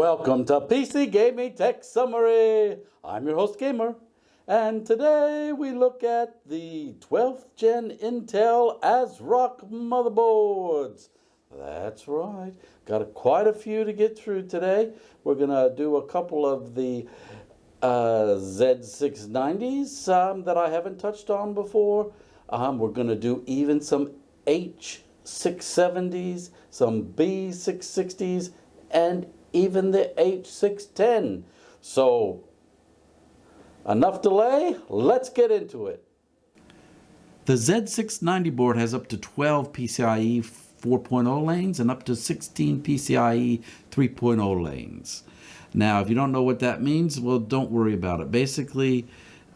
Welcome to PC Gaming Tech Summary. I'm your host Gamer, and today we look at the 12th Gen Intel ASRock motherboards. That's right, got quite a few to get through today. We're gonna do a couple of the Z690s that I haven't touched on before. We're gonna do even some H670s, some B660s, and even the H610. So enough delay, let's get into it. The Z690 board has up to 12 PCIe 4.0 lanes and up to 16 PCIe 3.0 lanes. Now, if you don't know what that means, well, don't worry about it. Basically,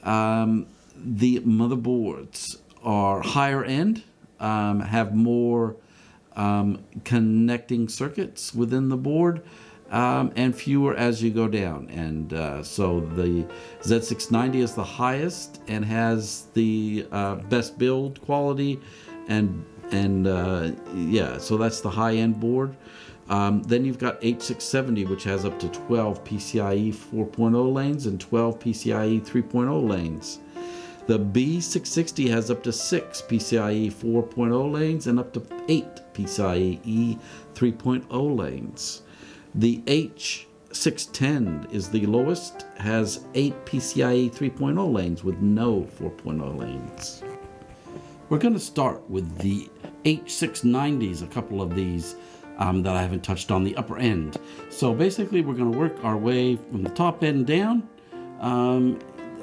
the motherboards are higher end, have more connecting circuits within the board, and fewer as you go down. And so the Z690 is the highest and has the best build quality, and yeah, so that's the high-end board. Then you've got H670, which has up to 12 PCIe 4.0 lanes and 12 PCIe 3.0 lanes. The B660 has up to 6 PCIe 4.0 lanes and up to 8 PCIe 3.0 lanes. The H610 is the lowest, has 8 PCIe 3.0 lanes with no 4.0 lanes. We're going to start with the H690s, a couple of these that I haven't touched on the upper end. So basically we're going to work our way from the top end down.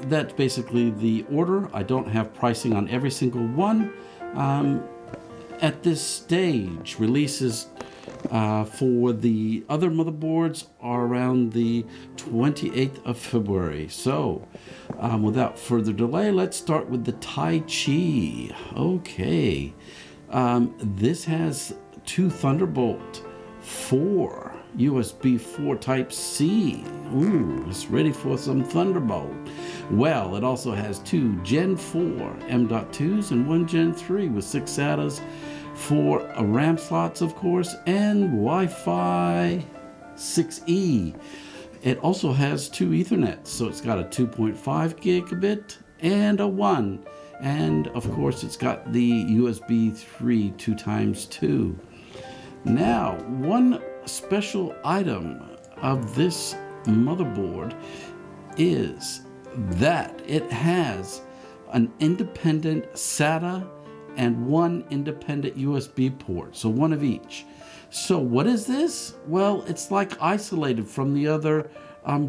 That's basically the order. I don't have pricing on every single one. At this stage, releases for the other motherboards are around the 28th of February. So without further delay, let's start with the Tai Chi. Okay, this has two Thunderbolt 4 USB 4 Type C. Ooh, it's ready for some Thunderbolt. Well, it also has two Gen 4 M.2s and one Gen 3 with 6 SATAs for RAM slots, of course, and Wi-Fi 6E. It also has two Ethernets, so it's got a 2.5 gigabit and a 1. And of course, it's got the USB 3 2x2. Now, one special item of this motherboard is that it has an independent SATA and one independent USB port, so one of each. So what is this? Well, it's like isolated from the other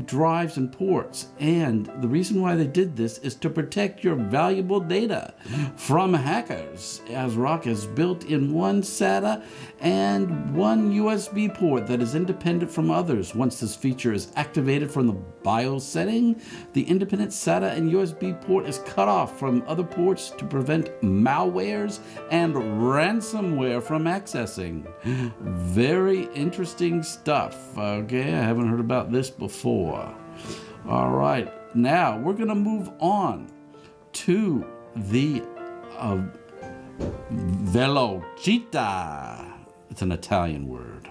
drives and ports, and the reason why they did this is to protect your valuable data from hackers. ASRock has built in one SATA and one USB port that is independent from others. Once this feature is activated from the BIOS setting, the independent SATA and USB port is cut off from other ports to prevent malwares and ransomware from accessing. Very interesting stuff. Okay, I haven't heard about this before. All right, now we're going to move on to the Velocita. It's an Italian word.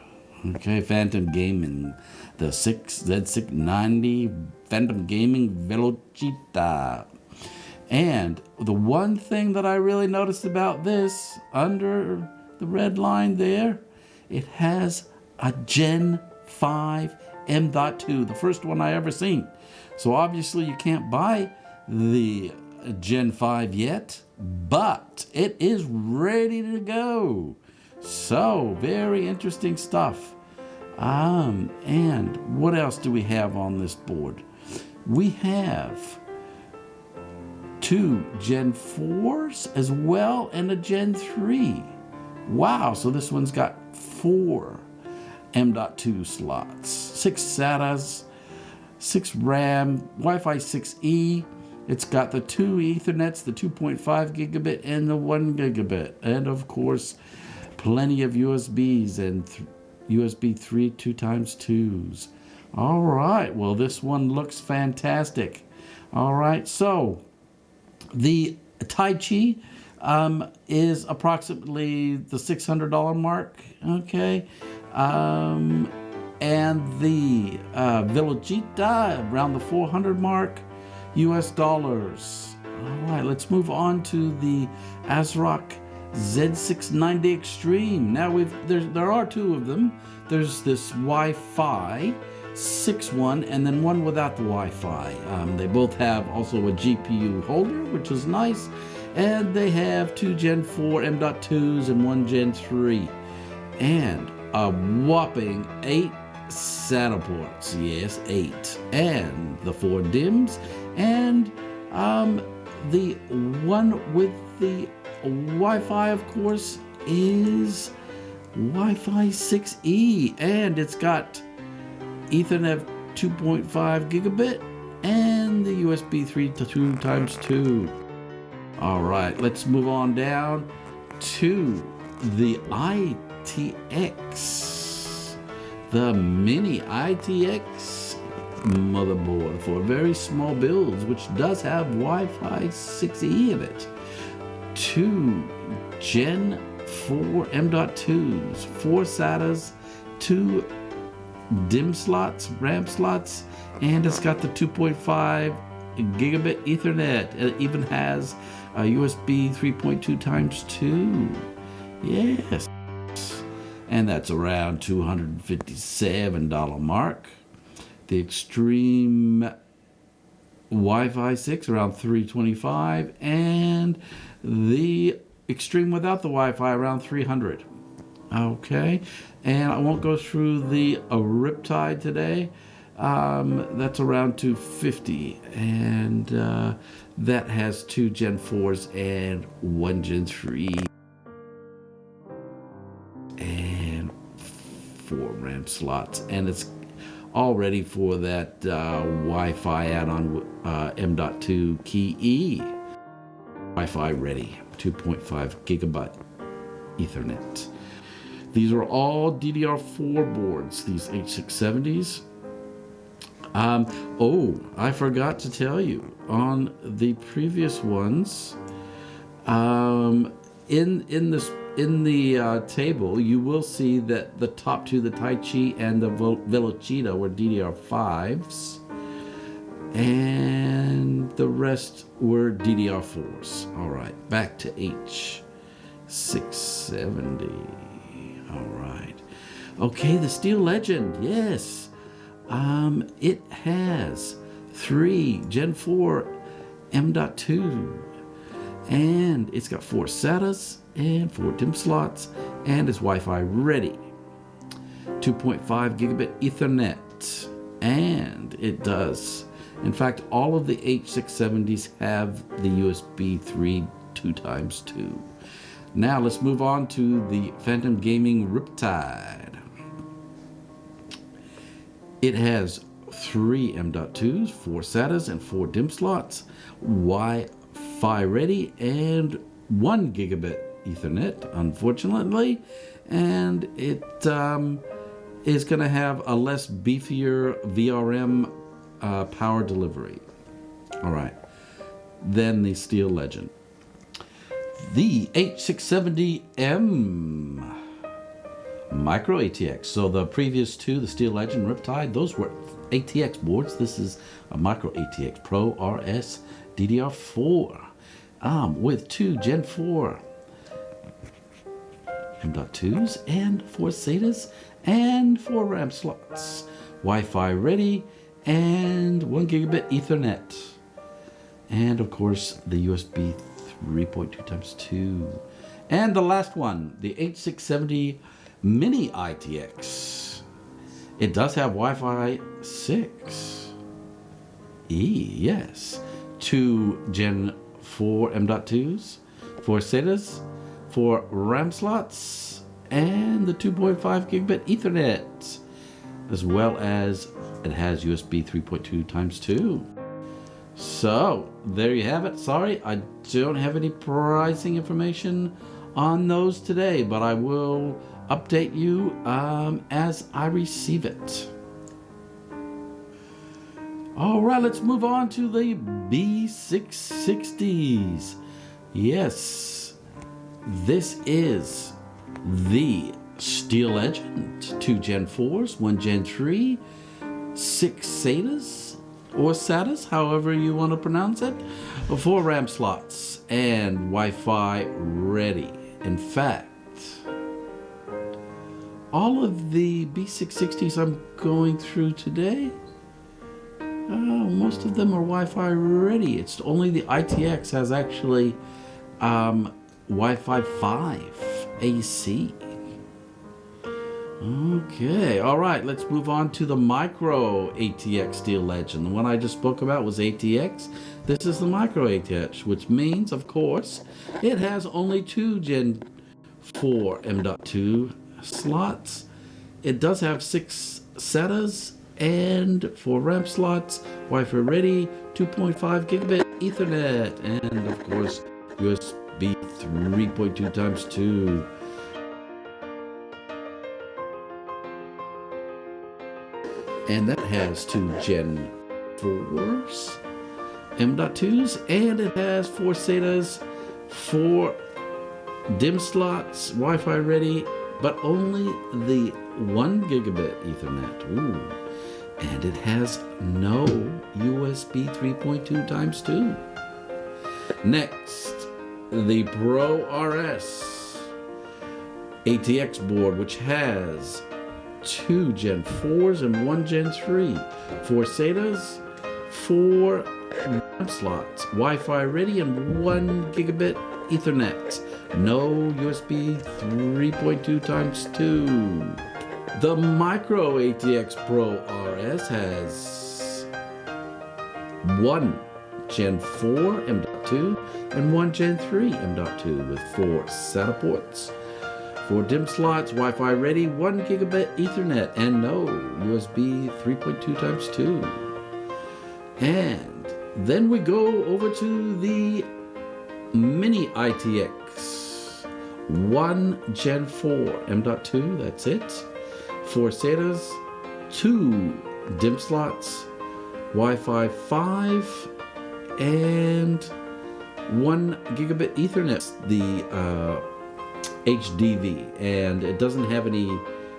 Okay, Phantom Gaming, the Z690 Phantom Gaming Velocita. And the one thing that I really noticed about this, under the red line there, it has a Gen 5 M.2, the first one I ever seen. So obviously you can't buy the Gen 5 yet, but it is ready to go. So very interesting stuff. And what else do we have on this board? We have two Gen 4s as well and a Gen 3. Wow, so this one's got 4 M.2 slots, 6 SATAs, 6 RAM, Wi-Fi 6E. It's got the 2 Ethernets, the 2.5 gigabit and the 1 gigabit. And of course, plenty of USBs and USB 3 2x2s. All right, well, this one looks fantastic. All right, so the Tai Chi is approximately the $600 mark. Okay. and the Velocita around the 400 mark, US dollars. All right, let's move on to the ASRock Z690 Extreme. Now there are two of them. There's this Wi-Fi 6 one and then one without the Wi-Fi. They both have also a GPU holder, which is nice, and they have two Gen 4 M.2s and one Gen 3, and a whopping 8 SATA ports. Yes, 8, and the 4 DIMMs, and the one with the Wi-Fi, of course, is Wi-Fi 6E, and it's got Ethernet 2.5 gigabit and the USB 3.2x2. All right, let's move on down to the ITX, the mini ITX motherboard for very small builds, which does have Wi-Fi 6E in it. 2 Gen 4 M.2s, 4 SATAs, 2 DIMM slots, RAM slots, and it's got the 2.5 gigabit Ethernet. It even has a USB 3.2x2. Yes. And that's around $257 mark. The Extreme Wi-Fi 6 around $325, and the Extreme without the Wi-Fi around $300. Okay, and I won't go through the Riptide today. That's around $250, and that has 2 Gen 4s and 1 Gen 3 and 4 RAM slots, and it's all ready for that Wi-Fi add-on M.2 Key E. Wi-Fi ready, 2.5 gigabyte Ethernet. These are all DDR4 boards, these H670s. Oh, I forgot to tell you, on the previous ones, in the table, you will see that the top two, the Tai Chi and the Velocita, were DDR5s, and the rest were DDR4s. All right, back to H670. All right. Okay, the Steel Legend, yes. It has 3 Gen 4 M.2, and it's got 4 SATAs and 4 DIMM slots, and it's Wi-Fi ready. 2.5 gigabit Ethernet, and it does. In fact, all of the H670s have the USB 3.2x2. Now let's move on to the Phantom Gaming Riptide. It has 3 M.2s, 4 SATAs, and 4 DIMM slots, Wi-Fi ready, and 1 gigabit Ethernet, unfortunately, and it is going to have a less beefier VRM power delivery. All right, then the Steel Legend. The H670M Micro ATX. So the previous two, the Steel Legend, Riptide, those were ATX boards. This is a Micro ATX Pro RS DDR4 with 2 Gen 4 M.2s and 4 SATAs and 4 RAM slots, Wi-Fi ready, and 1 gigabit Ethernet, and of course the USB 3.2x2. And the last one, the H670 Mini ITX. It does have Wi-Fi 6. Yes. 2 Gen 4 M.2s, 4 SATAs, 4 RAM slots, and the 2.5 gigabit Ethernet, as well as it has USB 3.2x2. So there you have it. Sorry, I don't have any pricing information on those today, but I will update you as I receive it. All right, let's move on to the B660s. Yes, this is the Steel Legend, 2 Gen 4s, 1 Gen 3, 6 SATAs, or SATAs, however you want to pronounce it, 4 RAM slots, and Wi-Fi ready. In fact, all of the B660s I'm going through today, most of them are Wi-Fi ready. It's only the ITX has actually Wi-Fi 5 AC. Okay, all right, let's move on to the micro ATX Steel Legend. The one I just spoke about was ATX. This is the micro ATX, which means, of course, it has only 2 Gen 4 M.2 slots. It does have 6 SATAs and 4 RAM slots, Wi-Fi ready, 2.5 gigabit Ethernet, and of course USB 3.2 times 2. And that has 2 Gen 4s, M.2s, and it has 4 SATAs, 4 DIMM slots, Wi-Fi ready, but only the 1 gigabit Ethernet. Ooh. And it has no USB 3.2 times 2. Next, the Pro RS ATX board, which has 2 Gen 4s and 1 Gen 3, 4 SATAs, 4 RAM slots, Wi-Fi ready, and 1 gigabit Ethernet. No USB 3.2 times 2. The Micro ATX Pro RS has 1 Gen 4 M.2 and 1 Gen 3 M.2 with 4 SATA ports, 4 DIMM slots, Wi-Fi ready, 1 gigabit Ethernet, and no USB 3.2 times 2. And then we go over to the Mini ITX 1 Gen 4 M.2, that's it. 4 SATAs, 2 DIMM slots, Wi-Fi 5, and 1 gigabit Ethernet. The HDV, and it doesn't have any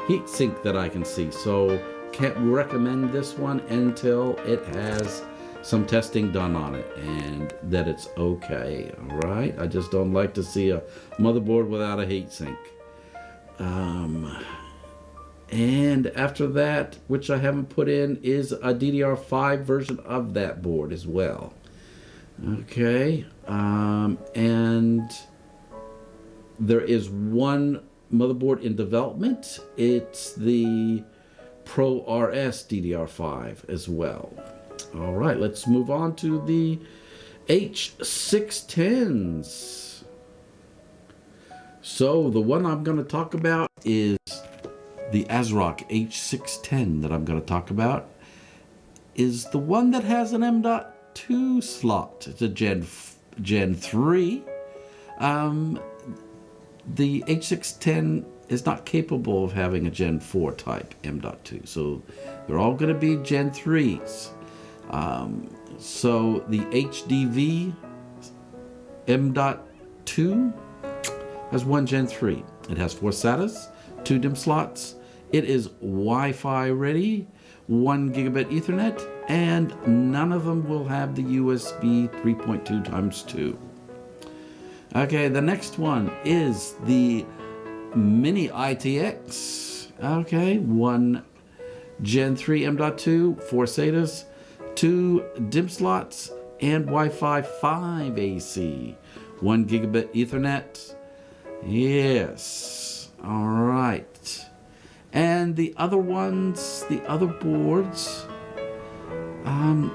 heatsink that I can see, so can't recommend this one until it has some testing done on it and that it's okay. All right, I just don't like to see a motherboard without a heatsink. And after that, which I haven't put in, is a DDR5 version of that board as well. Okay, and there is one motherboard in development. It's the Pro RS DDR5 as well. All right, let's move on to the H610s. So the one I'm going to talk about is the ASRock H610 that I'm going to talk about is the one that has an M.2 slot. It's a Gen 3. The H610 is not capable of having a Gen 4 type M.2, so they're all going to be Gen 3s. So the HDV M.2 has 1 Gen 3. It has 4 SATAs, 2 DIMM slots. It is Wi-Fi ready, 1 gigabit Ethernet, and none of them will have the USB 3.2 times 2. Okay, the next one is the Mini ITX. Okay, 1 Gen 3 M.2, 4 SATAs, 2 DIMM slots, and Wi-Fi 5 AC, 1 gigabit Ethernet. Yes, all right. And the other ones, the other boards,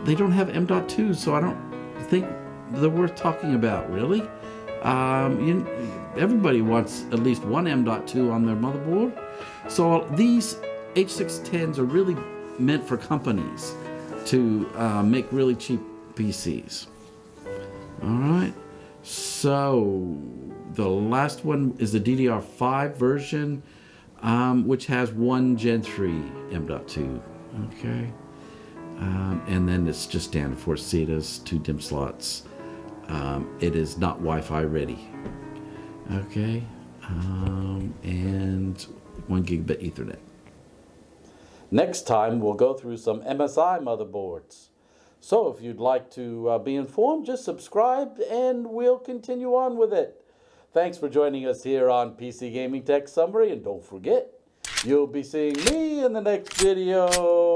they don't have M.2, so I don't think they're worth talking about, really. Everybody wants at least one M.2 on their motherboard. So these H610s are really meant for companies to make really cheap PCs. All right. So the last one is the DDR5 version, which has 1 Gen 3 M.2. Okay. And then it's just standard 4 SATAs, 2 DIMM slots. It is not Wi-Fi ready. Okay. And 1 gigabit Ethernet. Next time, we'll go through some MSI motherboards. So if you'd like to be informed, just subscribe and we'll continue on with it. Thanks for joining us here on PC Gaming Tech Summary, and don't forget, you'll be seeing me in the next video.